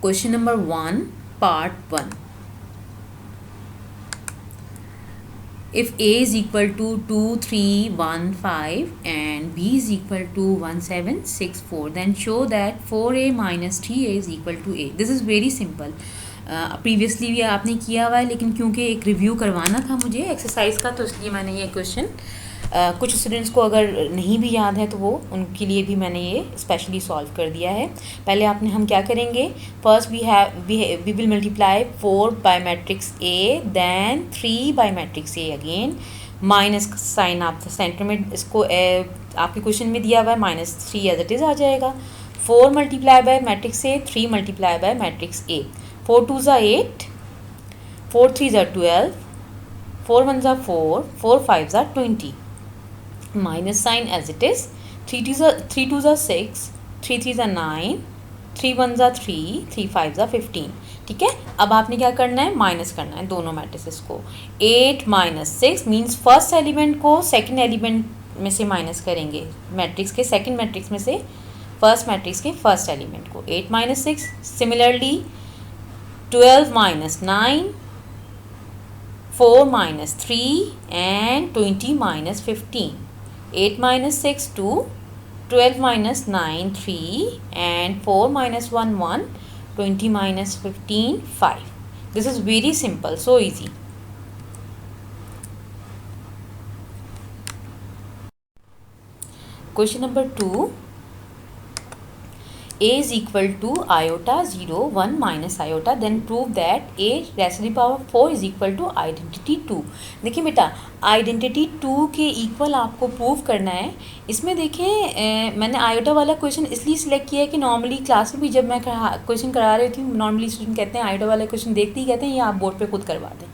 Question number 1, part 1. If A is equal to 2, 3, 1, 5 and B is equal to 1, 7, 6, 4, then show that 4A minus 3A is equal to A. This is very simple. Previously भी आपने किया हुआ है, लेकिन क्योंकि एक review करवाना था मुझे एक्सरसाइज का, तो इसलिए मैंने ये क्वेश्चन कुछ स्टूडेंट्स को अगर नहीं भी याद है तो वो उनके लिए भी मैंने ये स्पेशली सॉल्व कर दिया है. पहले हम क्या करेंगे, first we will multiply 4 by matrix A, then 3 by matrix A again, minus sign आप सेंटर में इसको आपके क्वेश्चन में दिया हुआ है -3 एज इट इज़ आ जाएगा. 4 multiply by matrix A, 3 multiply by matrix ए. 4 2 ज़ा 8, 4 3 ज़ा 12, 4 1 ज़ा 4, 4 5 ज़ा 20. Minus sign as it is. 3 2 ज़ा 6, 3 3 ज़ा 9, 3 1 ज़ा 3, 3 5 ज़ा 15. ठीक है, अब आपने क्या करना है, माइनस करना है दोनों मैट्रिसेस को. 8 माइनस 6 मीन्स फर्स्ट एलिमेंट को सेकंड एलिमेंट में से माइनस करेंगे, मैट्रिक्स के सेकंड मैट्रिक्स में से फर्स्ट मैट्रिक्स के फर्स्ट एलिमेंट को. 8 minus 6. Similarly 12 minus 9, 4 minus 3 and 20 minus 15. 8 minus 6 2, 12 minus 9 3 and 4 minus 1 1, 20 minus 15 5. This is very simple, so easy. Question number 2. A is equal to iota 0 1 minus iota, then prove that A raised to the power 4 is equal to identity 2. देखिए बेटा, identity 2 के equal आपको prove करना है. इसमें देखें मैंने iota वाला क्वेश्चन इसलिए सिलेक्ट किया है कि नॉर्मली क्लास में भी जब मैं क्वेश्चन करा रही थी, नॉर्मली स्टूडेंट कहते हैं आयोटा वाला क्वेश्चन देखते ही कहते हैं ये आप बोर्ड पे खुद करवा दें,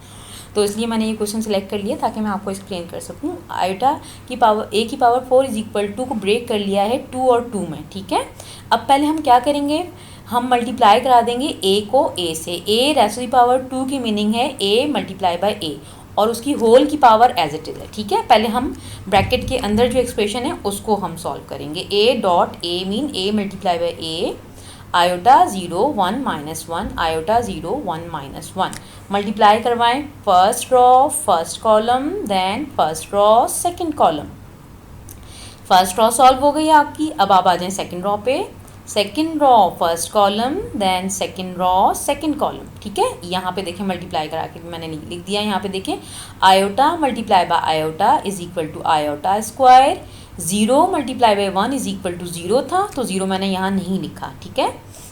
तो इसलिए मैंने ये क्वेश्चन सेलेक्ट कर लिया ताकि मैं आपको एक्सप्लेन कर सकूं. आयोटा की पावर ए की पावर 4 इज इक्वल टू को ब्रेक कर लिया है 2 और 2 में. ठीक है, अब पहले हम क्या करेंगे, हम मल्टीप्लाई करा देंगे ए को ए से. ए रेज़ टू द पावर 2 की मीनिंग है ए मल्टीप्लाई बाय ए, और उसकी होल की पावर एज इट इज़ है. ठीक है, पहले हम ब्रैकेट के अंदर जो एक्सप्रेशन है उसको हम सॉल्व करेंगे. A dot A mean A multiply by A, iota 0 1 minus 1, iota 0 1 minus 1. Multiply करवाएं first row first column, then first row second column. First row solve हो गई आपकी. अब आप आ जाएं सेकंड रॉ पे. Second row first column, then second row second column. ठीक है, यहाँ पे देखें मल्टीप्लाई करा के मैंने लिख दिया. यहाँ पे देखें iota multiply by iota is equal to iota square. 0 multiply by 1 is equal to 0 था, तो 0 मैंने यहाँ नहीं लिखा. ठीक है,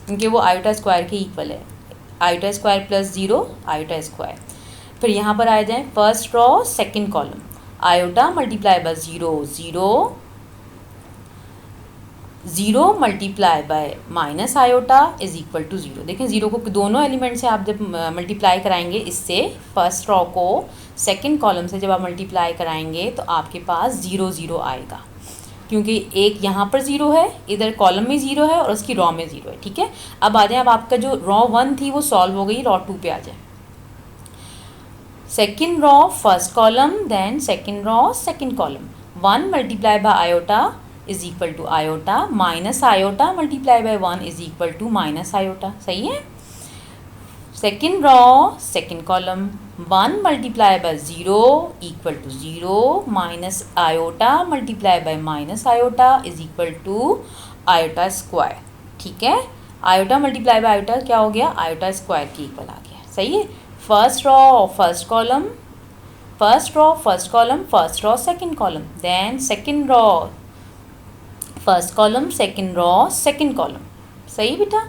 क्योंकि वो आयोटा स्क्वायर के इक्वल है. Iota square plus 0 iota square. फिर यहाँ पर आ जाएं first row second column. Iota multiply by 0 0, 0 multiply by minus iota is equal to 0. देखें 0 को दोनों एलिमेंट से आप जब मल्टीप्लाई कराएंगे, इससे फर्स्ट रॉ को सेकंड कॉलम से जब आप मल्टीप्लाई कराएंगे तो आपके पास 0 0 आएगा, क्योंकि एक यहाँ पर 0 है, इधर कॉलम में 0 है और उसकी रॉ में 0 है. ठीक है, अब आ जाए, अब आपका जो रॉ 1 थी वो सॉल्व हो गई, रॉ 2 पे आ जाए. Second row first column, then second row second column. 1 multiply by iota is equal to iota, minus iota multiply by 1 is equal to minus iota. सही है. Second row second column. 1 multiply by 0 equal to 0, minus iota multiply by minus iota is equal to iota square. ठीक है, iota multiply by iota क्या हो गया, iota square के equal आ गया. सही है. First row first column, first row first column, first row second column, then second row first column, second row second column. सही बेटा,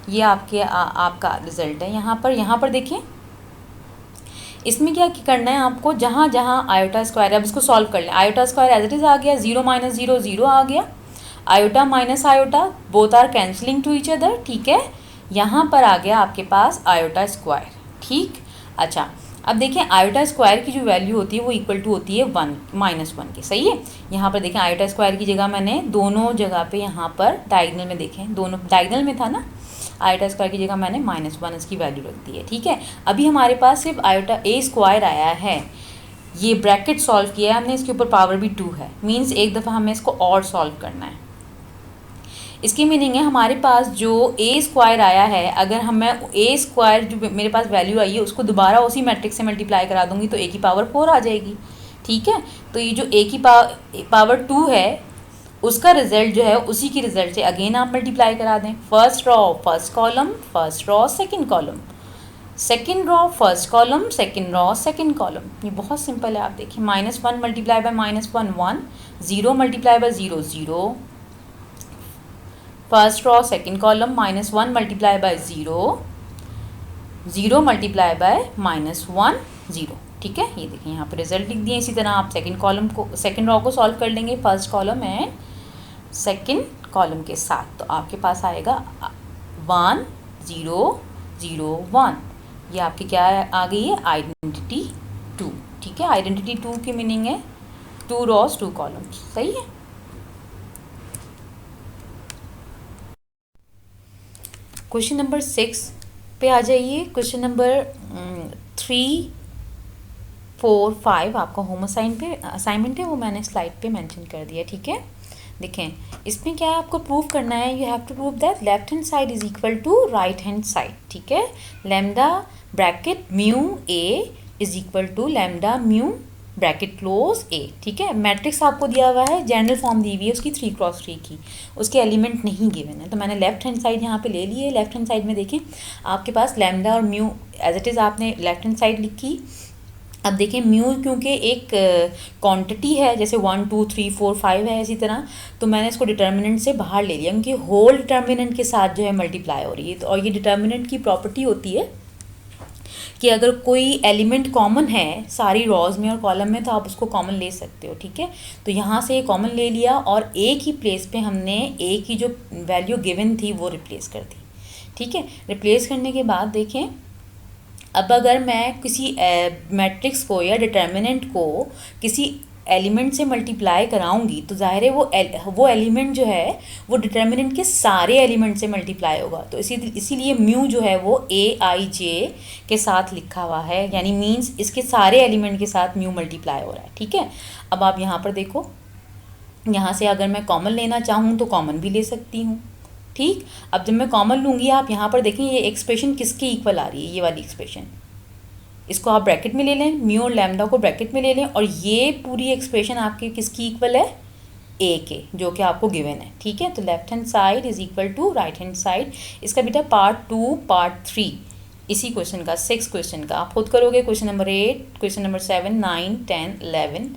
ये आपका रिजल्ट है. यहाँ पर देखिए, इसमें क्या करना है आपको, जहाँ जहाँ आयोटा स्क्वायर, अब इसको सॉल्व कर लें. Iota square as it is आ गया, 0 माइनस 0 0 आ गया. Iota minus iota both are cancelling to each other. ठीक है, यहाँ पर आ गया आपके पास आयोटा स्क्वायर. ठीक, अच्छा, अब देखें आयोटा स्क्वायर की जो वैल्यू होती है वो इक्वल टू होती है 1 माइनस 1 के. सही है, यहाँ पर देखें आयोटा स्क्वायर की जगह मैंने दोनों जगह पे यहाँ पर डायगोनल में देखें, दोनों डायगोनल में था ना, आयोटा स्क्वायर की जगह मैंने -1 इसकी वैल्यू रख दी है. ठीक है, अभी हमारे पास सिर्फ आयोटा ए स्क्वायर आया है, ये ब्रैकेट सॉल्व किया है हमने, इसके ऊपर पावर भी 2 है, मीन्स एक दफ़ा हमें इसको और सॉल्व करना है. इसकी मीनिंग है हमारे पास जो ए स्क्वायर आया है, अगर हम मैं ए स्क्वायर जो मेरे पास वैल्यू आई है उसको दोबारा उसी मैट्रिक्स से मल्टीप्लाई करा दूंगी तो ए की पावर 4 आ जाएगी। ठीक है, तो ये जो ए की पावर 2 है उसका रिजल्ट जो है उसी की रिजल्ट से अगेन आप मल्टीप्लाई करा दें। First row first column, first row second column, second row first column, second row second column. ये बहुत सिंपल है, आप देखिए -1 multiply by -1 1, 0 multiply by 0 0, first row second column -1 multiply by 0, 0 multiply by -1 0। ठीक है, ये देखिए यहाँ पे रिजल्ट लिख दिए। इसी तरह आप सेकंड कॉलम को, सेकंड रॉ को सॉल्व कर लेंगे first column and second column के साथ, तो आपके पास आएगा 1 0 0 1। ये आपकी क्या आ गई है, आइडेंटिटी 2। ठीक है, आइडेंटिटी 2 की मीनिंग है 2 रॉस 2 कॉलम्स। सही है। क्वेश्चन नंबर 6 पे आ जाइए। क्वेश्चन नंबर 3 4 5 आपका होम असाइनमेंट है, वो मैंने स्लाइड पे मेंशन कर दिया। ठीक है, देखें इसमें क्या है, आपको प्रूव करना है, you have to prove that left hand side is equal to right hand side. ठीक है, lambda bracket mu A is equal to lambda mu bracket close A. ठीक है, मैट्रिक्स आपको दिया हुआ है, जनरल फॉर्म दी हुई है उसकी 3x3 की, उसके एलिमेंट नहीं गिवन है, तो मैंने लेफ्ट हैंड साइड यहाँ पे ले ली है। लेफ्ट हैंड साइड में देखें आपके पास लैम्डा और म्यू एज इट इज़ आपने लेफ्ट हैंड साइड लिखी। अब देखिए म्यू क्योंकि एक क्वांटिटी है, जैसे 1 2 3 4 5 है इसी तरह, तो मैंने इसको डिटर्मिनेंट से बाहर ले लिया क्योंकि होल डिटर्मिनेंट के साथ जो है मल्टीप्लाई हो रही है। तो और ये डिटर्मिनेंट की प्रॉपर्टी होती है कि अगर कोई एलिमेंट कॉमन है सारी रॉज में और कॉलम में तो आप उसको कॉमन ले सकते हो। ठीक है, तो यहाँ से कॉमन ले लिया और ए की प्लेस पे हमने ए की जो वैल्यू गिवन थी वो रिप्लेस कर दी। ठीक है, रिप्लेस करने के बाद देखें अब अगर मैं किसी मैट्रिक्स को या डिटर्मिनेंट को किसी एलिमेंट से मल्टीप्लाई कराऊंगी तो ज़ाहिर है वो एलिमेंट जो है वो डिटर्मिनेंट के सारे एलिमेंट से मल्टीप्लाई होगा। तो इसीलिए म्यू जो है वो AIJ के साथ लिखा हुआ है, यानी मींस इसके सारे एलिमेंट के साथ म्यू मल्टीप्लाई हो रहा है। ठीक है, अब आप यहाँ पर देखो, यहाँ से अगर मैं कॉमन लेना चाहूँ तो कॉमन भी ले सकती हूँ। ठीक, अब जब मैं कॉमन लूँगी आप यहाँ पर देखें ये एक्सप्रेशन किसके इक्वल आ रही है, ये वाली एक्सप्रेशन, इसको आप ब्रैकेट में ले लें, म्यू और लैम्डा को ब्रैकेट में ले लें और ये पूरी एक्सप्रेशन आपकी किसकी इक्वल है, ए के, जो कि आपको गिवन है। ठीक है, तो left hand side is equal to right hand side. इसका बेटा पार्ट 2 पार्ट 3 इसी क्वेश्चन का 6 क्वेश्चन का आप खुद करोगे। क्वेश्चन नंबर 8, क्वेश्चन नंबर 7 9 10 11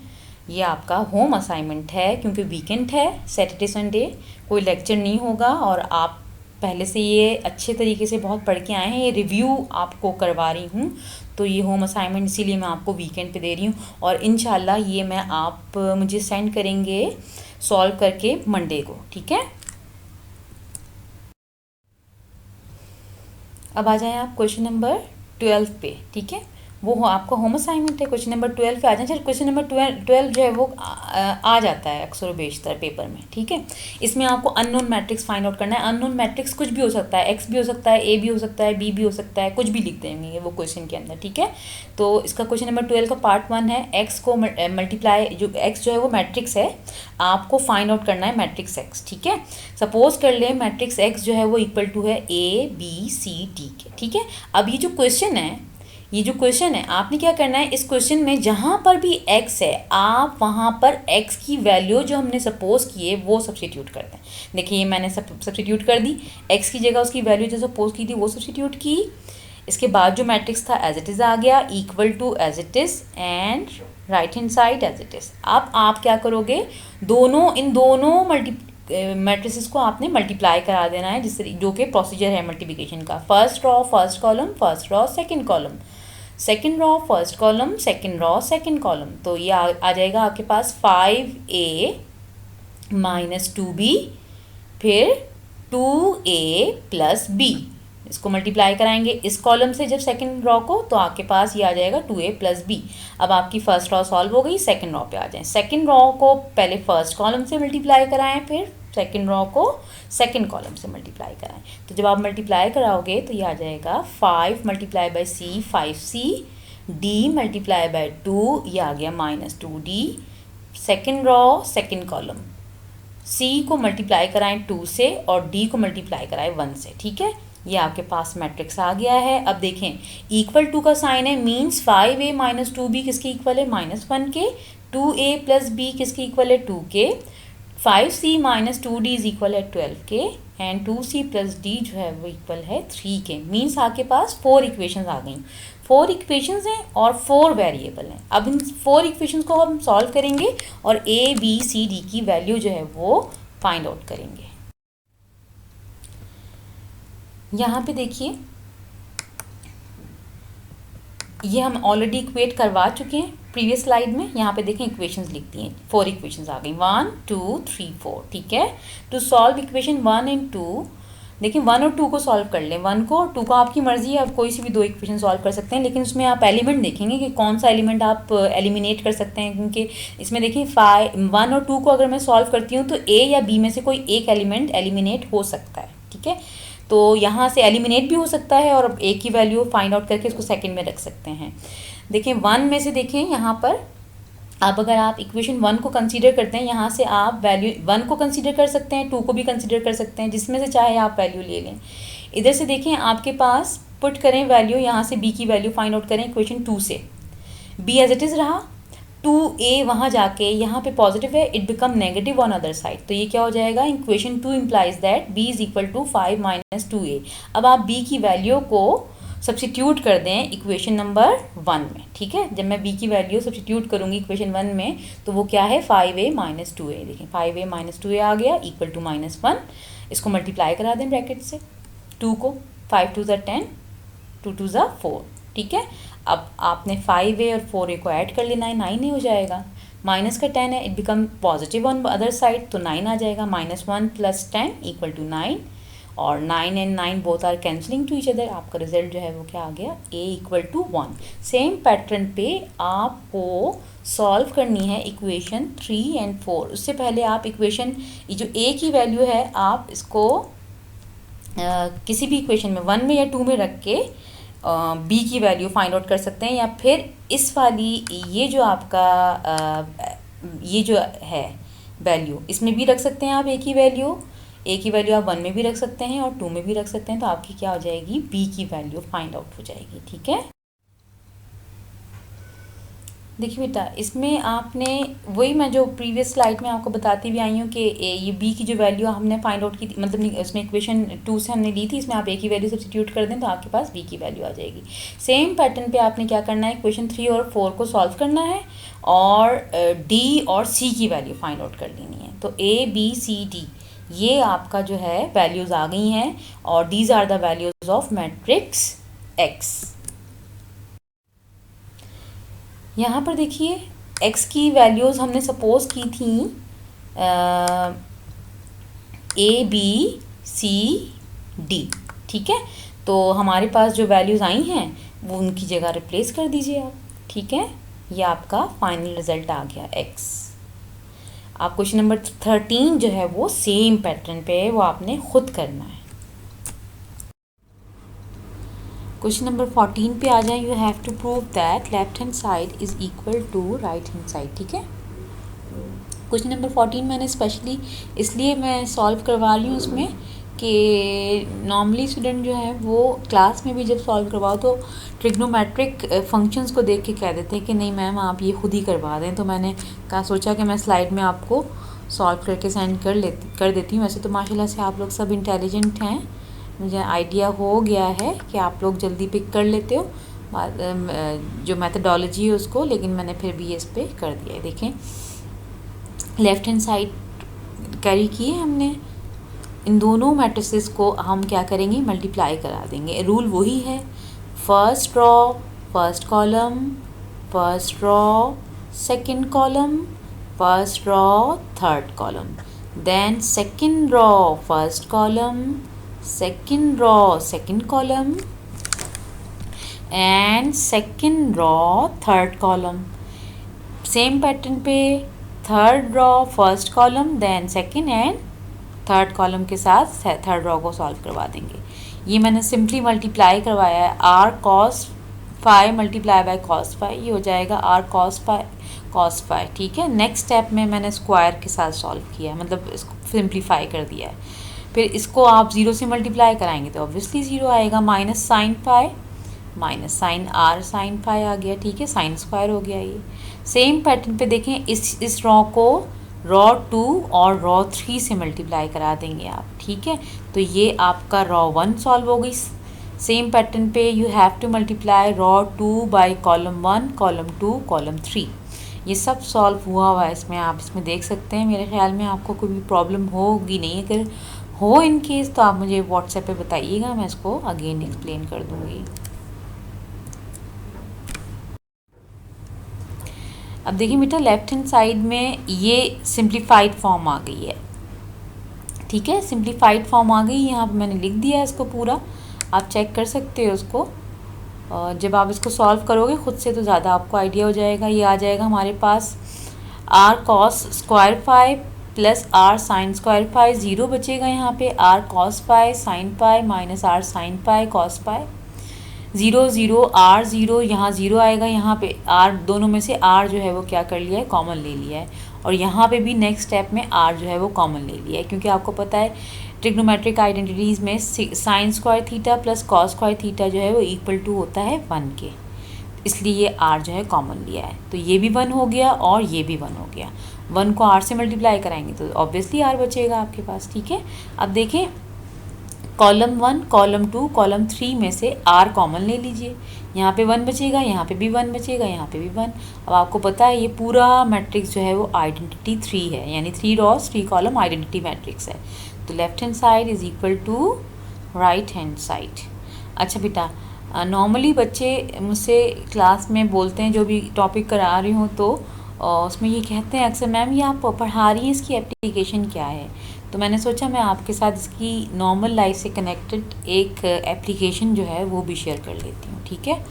ये आपका होम असाइनमेंट है, क्योंकि वीकेंड है, सैटरडे संडे कोई लेक्चर नहीं होगा और आप पहले से ये अच्छे तरीके से बहुत पढ़ के आए हैं। ये रिव्यू आपको करवा रही हूँ, तो ये होम असाइनमेंट इसीलिए मैं आपको वीकेंड पे दे रही हूँ और इंशाल्लाह ये मैं आप मुझे सेंड करेंगे सॉल्व करके मंडे को। ठीक है, अब आ जाएं आप क्वेश्चन नंबर 12 पे। ठीक है, वो आपका होम असाइनमेंट है। क्वेश्चन नंबर 12 पे आ जाए। चल क्वेश्चन नंबर 12 जो है वो आ जाता है अक्सर बेशतर पेपर में। ठीक है, इसमें आपको अननोन मैट्रिक्स फाइंड आउट करना है। अननोन मैट्रिक्स कुछ भी हो सकता है, एक्स भी हो सकता है, ए भी हो सकता है, बी भी हो सकता है, कुछ भी लिख देंगे वो क्वेश्चन के अंदर। ठीक है, तो इसका क्वेश्चन नंबर 12 का पार्ट 1 है, एक्स को मल्टीप्लाई, जो एक्स जो है वो मैट्रिक्स है, आपको फाइंड आउट करना है मैट्रिक्स एक्स। ठीक है, सपोज कर ले मैट्रिक्स एक्स जो है वो इक्वल टू है ABCD के। ठीक है, अब ये जो क्वेश्चन है आपने क्या करना है, इस क्वेश्चन में जहाँ पर भी x है आप वहाँ पर x की वैल्यू जो हमने सपोज की है वो सब्स्टिट्यूट करते हैं। देखिए ये मैंने सब्स्टिट्यूट कर दी, x की जगह उसकी वैल्यू जो सपोज की थी वो सब्स्टिट्यूट की। इसके बाद जो मैट्रिक्स था एज इट इज़ आ गया, equal to as it is and right hand side as it is. अब आप क्या करोगे, इन दोनों मैट्रिसेस को आपने मल्टीप्लाई करा देना है, जिससे जो कि प्रोसीजर है मल्टीप्लिकेशन का। First row first column, first row second column, second row first column, second row second column. तो ये आ जाएगा आपके पास 5A - 2B, फिर 2A + B। इसको मल्टीप्लाई कराएंगे इस कॉलम से जब सेकंड रॉ को, तो आपके पास ये आ जाएगा 2A + B। अब आपकी फर्स्ट रॉ सॉल्व हो गई, सेकंड रॉ पे आ जाएं। सेकंड रॉ को पहले फर्स्ट कॉलम से मल्टीप्लाई कराएं, फिर सेकंड रॉ को सेकंड कॉलम से मल्टीप्लाई कराएं। तो जब आप मल्टीप्लाई कराओगे तो ये आ जाएगा 5 × C 5C, D × 2 ये आ गया -2D। Second row second column, C को मल्टीप्लाई कराएं 2 से और डी को मल्टीप्लाई कराएं 1 से, ठीक है। ये आपके पास मैट्रिक्स आ गया है। अब देखें इक्वल टू का साइन है, मीन्स 5a माइनस 2b किसके इक्वल है, -1 के। 2a प्लस b किसके इक्वल है, 2 के। 5c minus 2d is equal है 12 के, एंड 2c प्लस d जो है वो इक्वल है 3 के। मीन्स आपके पास 4 इक्वेशंस आ गई। 4 इक्वेशंस हैं और 4 वेरिएबल हैं। अब इन 4 इक्वेशंस को हम सॉल्व करेंगे और a b c d की वैल्यू जो है वो फाइंड आउट करेंगे। यहाँ पे देखिए ये हम ऑलरेडी इक्वेट करवा चुके हैं प्रीवियस स्लाइड में। यहाँ पे देखें इक्वेशंस लिख दी हैं, 4 इक्वेशंस आ गई, 1 2 3 4, ठीक है। टू सॉल्व इक्वेशन 1 एंड 2, देखिए 1 और 2 को सॉल्व कर लें। 1 को और 2 को आपकी मर्जी है, आप कोई सी भी 2 इक्वेशन सॉल्व कर सकते हैं, लेकिन उसमें आप एलिमेंट देखेंगे कि कौन सा एलिमेंट आप एलिमिनेट कर सकते हैं, क्योंकि इसमें देखिए 1 और 2 को अगर मैं सॉल्व करती हूँ तो ए या बी में से कोई एक एलिमेंट एलिमिनेट हो सकता है, ठीक है। तो यहाँ से एलिमिनेट भी हो सकता है और ए की वैल्यू फाइंड आउट करके इसको सेकंड में रख सकते हैं। देखें 1 में से देखें यहाँ पर अब अगर आप इक्वेशन 1 को कंसीडर करते हैं, यहाँ से आप वैल्यू 1 को कंसीडर कर सकते हैं, 2 को भी कंसीडर कर सकते हैं, जिसमें से चाहे आप वैल्यू ले लें। इधर से देखें आपके पास पुट करें वैल्यू, यहाँ से b की वैल्यू फाइंड आउट करें इक्वेशन 2 से। b एज इट इज़ रहा, 2a वहाँ जाके यहाँ पे पॉजिटिव है, it become negative on other side, तो ये क्या हो जाएगा, equation 2 implies that b is equal to 5 minus 2a। अब आप b की वैल्यू को सब्स्टिट्यूट कर दें इक्वेशन नंबर 1 में, ठीक है। जब मैं b की वैल्यू सब्स्टिट्यूट करूँगी इक्वेशन 1 में तो वो क्या है, 5a माइनस 2a। देखें 5a माइनस 2a आ गया इक्वल टू -1। इसको मल्टीप्लाई करा दें ब्रैकेट से, 2 को, 5 2 ज़ा 10, 2 2 ज़ा 4, ठीक है। अब आपने 5a और 4a को ऐड कर लेना है, 9a हो जाएगा। माइनस का 10 है, it become positive on other side, तो 9 आ जाएगा। -1 + 10 इक्वल टू 9, और 9 and 9 both are cancelling to each other. आपका रिजल्ट जो है वो क्या आ गया, a equal to 1। Same pattern पे आपको सॉल्व करनी है इक्वेशन 3 एंड 4। उससे पहले आप इक्वेशन ये जो a की वैल्यू है आप इसको किसी भी इक्वेशन में 1 में या 2 में रख के b की वैल्यू फाइंड आउट कर सकते हैं, या फिर इस वाली ये जो आपका ये जो है वैल्यू इसमें भी रख सकते हैं आप a की वैल्यू आप 1 में भी रख सकते हैं और 2 में भी रख सकते हैं, तो आपकी क्या हो जाएगी, b की वैल्यू फाइंड आउट हो जाएगी, ठीक है। देखिए बेटा इसमें आपने वही मैं जो प्रीवियस स्लाइड में आपको बताती भी आई हूँ कि ये b की जो वैल्यू हमने फाइंड आउट की थी, मतलब इसमें इक्वेशन 2 से हमने ली थी, इसमें आप a की वैल्यू सब्स्टिट्यूट कर दें तो आपके पास b की वैल्यू आ जाएगी। सेम पैटर्न पे आपने क्या करना है, इक्वेशन 3 और 4 को सॉल्व करना है और d और c की वैल्यू फाइंड आउट कर लेनी है। तो a b c d ये आपका जो है वैल्यूज़ आ गई हैं, और these are the values of matrix x। यहाँ पर देखिए x की वैल्यूज़ हमने सपोज की थी a b c d, ठीक है। तो हमारे पास जो वैल्यूज़ आई हैं वो उनकी जगह रिप्लेस कर दीजिए आप, ठीक है। ये आपका फाइनल रिजल्ट आ गया x। आप क्वेश्चन नंबर 13 जो है वो सेम पैटर्न पे है, वो आपने खुद करना है। क्वेश्चन नंबर 14 पे आ जाए, you have to prove that left hand side is equal to right hand side, ठीक है। क्वेश्चन नंबर 14 मैंने स्पेशली इसलिए मैं सॉल्व करवा रही हूँ उसमें कि नॉर्मली स्टूडेंट जो है वो क्लास में भी जब सॉल्व करवाओ तो ट्रिग्नोमेट्रिक फंक्शंस को देख के कह देते हैं कि नहीं मैम आप ये खुद ही करवा दें, तो मैंने कहा सोचा कि मैं स्लाइड में आपको सॉल्व करके सेंड कर देती हूँ। वैसे तो माशाल्लाह से आप लोग सब इंटेलिजेंट हैं, मुझे आइडिया हो गया है कि आप लोग जल्दी पिक कर लेते हो जो मैथडोलॉजी है उसको, लेकिन मैंने फिर भी इस पर कर दिया है। देखें लेफ़्ट हैंड साइड कैरी किए हमने, इन दोनों मैट्रिसेस को हम क्या करेंगे, मल्टीप्लाई करा देंगे। रूल वही है, first row first column, first row second column, first row third column, then second row first column, second row second column, and second row third column। Same pattern पे third row first column, then second and third column के साथ third row को solve करवा देंगे। ये मैंने simply multiply करवाया है, r cos 5 multiply by cos 5, ये हो जाएगा r cos cos फाई, ठीक है। नेक्स्ट स्टेप में मैंने स्क्वायर के साथ सॉल्व किया है, मतलब इसको सिंप्लीफाई कर दिया है। फिर इसको आप 0 से मल्टीप्लाई कराएंगे तो ऑब्वियसली 0 आएगा, minus sine pi minus sine R sine pi आ गया, ठीक है, साइन स्क्वायर हो गया ये। सेम पैटर्न पे देखें, इस रॉ को रॉ 2 और रॉ 3 से मल्टीप्लाई करा देंगे आप, ठीक है। तो ये आपका रॉ 1 सॉल्व हो गई। सेम पैटर्न पे you have to multiply raw 2 by column 1, column 2, column 3। ये सब सॉल्व हुआ है इसमें, आप इसमें देख सकते हैं। मेरे ख्याल में आपको कोई भी प्रॉब्लम होगी नहीं, अगर हो इन केस तो आप मुझे व्हाट्सएप पे बताइएगा, मैं इसको अगेन एक्सप्लेन कर दूँगी। अब देखिए बेटा, लेफ्ट हैंड साइड में ये सिंप्लीफाइड फॉर्म आ गई है, ठीक है, सिंप्लीफाइड फॉर्म आ गई। यहाँ पे मैंने लिख दिया है इसको पूरा, आप चेक कर सकते हो उसको। जब आप इसको सॉल्व करोगे खुद से तो ज़्यादा आपको आइडिया हो जाएगा। ये आ जाएगा हमारे पास R cos square phi plus R sine square phi, 0 बचेगा यहाँ पे, R cos phi sine pi minus R sine pi cos pi, 0 0 R 0, यहाँ 0 आएगा, यहाँ पे आर दोनों में से आर जो है वो क्या कर लिया है, कॉमन ले लिया है। और यहाँ पे भी नेक्स्ट स्टेप में आर जो है वो कॉमन ले लिया है, क्योंकि आपको पता है ट्रिग्नोमेट्रिक आइडेंटिटीज़ में sine square theta plus cos square theta जो है वो इक्वल टू होता है 1 के, इसलिए ये आर जो है कॉमन लिया है। तो ये भी 1 हो गया और ये भी 1 हो गया। 1 को आर से मल्टीप्लाई कराएंगे तो ऑब्वियसली आर बचेगा आपके पास, ठीक है। अब देखें, कॉलम 1, कॉलम 2, कॉलम 3 में से आर कॉमन ले लीजिए, यहाँ पे 1 बचेगा, यहाँ पे भी 1 बचेगा, यहाँ पे भी 1। अब आपको पता है ये पूरा मैट्रिक्स जो है वो आइडेंटिटी 3 है, यानी 3 रॉस 3 कॉलम आइडेंटिटी मैट्रिक्स है। तो left hand side is equal to right hand side. अच्छा बेटा, नॉर्मली बच्चे मुझसे क्लास में बोलते हैं, जो भी टॉपिक करा रही हूँ तो उसमें ये कहते हैं अक्सर, मैम ये आप पढ़ा रही हैं इसकी एप्लीकेशन क्या है। तो मैंने सोचा मैं आपके साथ इसकी नॉर्मल लाइफ से कनेक्टेड एक एप्लीकेशन जो है वो भी शेयर कर लेती हूँ, ठीक है।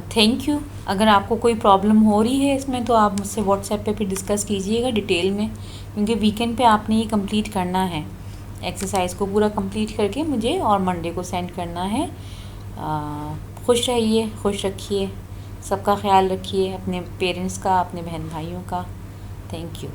Thank you. अगर आपको कोई प्रॉब्लम हो रही है इसमें तो आप मुझसे व्हाट्सएप पे फिर डिस्कस कीजिएगा डिटेल में, क्योंकि वीकेंड पे आपने ये कंप्लीट करना है, एक्सरसाइज को पूरा कंप्लीट करके मुझे और मंडे को सेंड करना है। खुश रहिए, खुश रखिए, सबका ख्याल रखिए, अपने पेरेंट्स का, अपने बहन भाइयों का। Thank you.